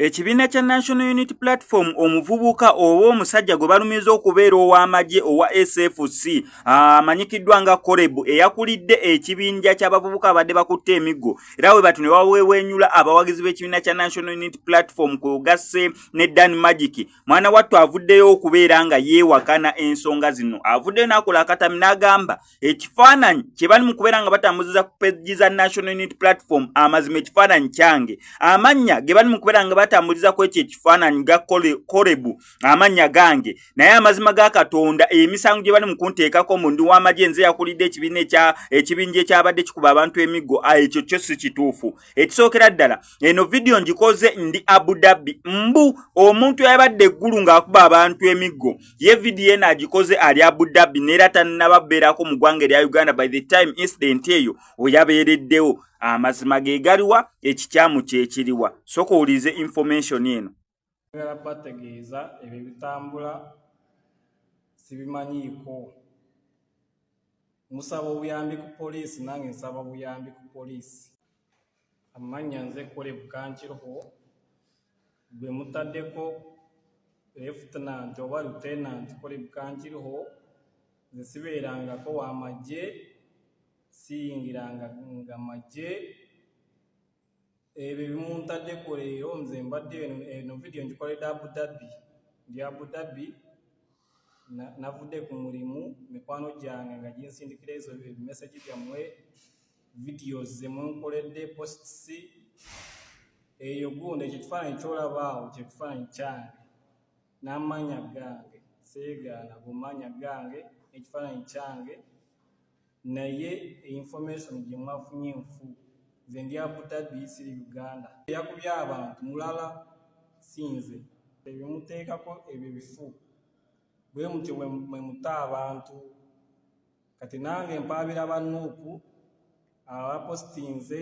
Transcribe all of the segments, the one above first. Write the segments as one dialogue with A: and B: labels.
A: Ekibiina kya National Unity Platform omuvubuka oba omusajja gwe balumiza okubeera ow'amagye owa SFC amanyikiddwa nga Korebu eyakulidde ekibinja ky'abavubuka abadde bakutte emiggo era we bati ne bawewenyula abawagizi b'ekibiina kya National Unity Platform kwegasse ne Dan Magic mwana wattu avuddeyo okubeera nga yeewakana ensonga zino avuddeyo n'akola akatami n'agamba ekifaananyi kye bali mu kubeera nga batambuziza ku peegi za National Unity Platform amazima ekifaananyi kyange amannya ge bali mu kubeera nga batambuliza ku ekyo ekifaananyi ga Korebu amannya gange naye amazima ga Katonda emisango gye bali mu kunteekako mu ndi w'amagye nze yakulidde ekibinja ekyabadde kikuba abantu emiggo ekyo kyo si kituufu. Ekisookera ddala eno vidiyo ngikoze ndi Abu Dhabi mbu omuntu yabadde eggulu ng'akuba abantu emiggo ye vidiyo eno agikoze ali Abu Dhabi neera tannababbeerako mu ggwanga erya Uganda by the time incident eyo oyabeereddewo amazima ge galiwa ekikyamu kyekiriwa soka owulize information eno
B: bategeeza ebyo bitambula sibimanyiiko musaba obuyambi ku poliisi nange nsaba obuyambi ku poliisi amannya nze Korebu Kankiroho gwe mutaddeko Lieutenant oba Lieutenant Korebu Kankiroho nze sibeerangako w'amagye siyingiranga nga magye ebyo bimuntaddeko leero nze mbadde eno vidiyo ngikoledde Abu Dhabi ndi Abu Dhabi navudde ku mulimu mikwano gyange nga ginsindikira ezo ebimeseji byammwe vidiyo ze munkoledde posts eyo gundi ekyo kifaananyi kyolabaawo kye kifaananyi kyange n'amanya gange seegaana bumanya gange ekifaananyi kyange naye information gye mwafunye nfu nze ndi Abu Dhabi siri Uganda yakubye abantu mulala sinze ebimuteekako ebyo bifu bwe mutyo mwe muta abantu kati nange mpaabira bannuuku abapostinze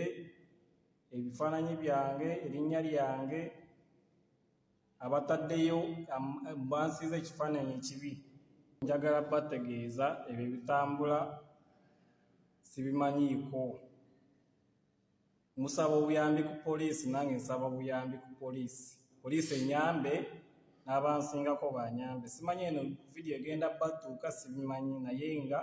B: ebifaananyi byange erinnya lyange abataddeyo bansiiza ekifaananyi ekibi njagala bategeeza ebyo bitambula sibimanyiiko musaba obuyambi ku poliisi nange nsaba obuyambi ku poliisi enyambe n'abansingako banyambe simanyi eno vidiyo egenda batuuka sibimanyi naye nga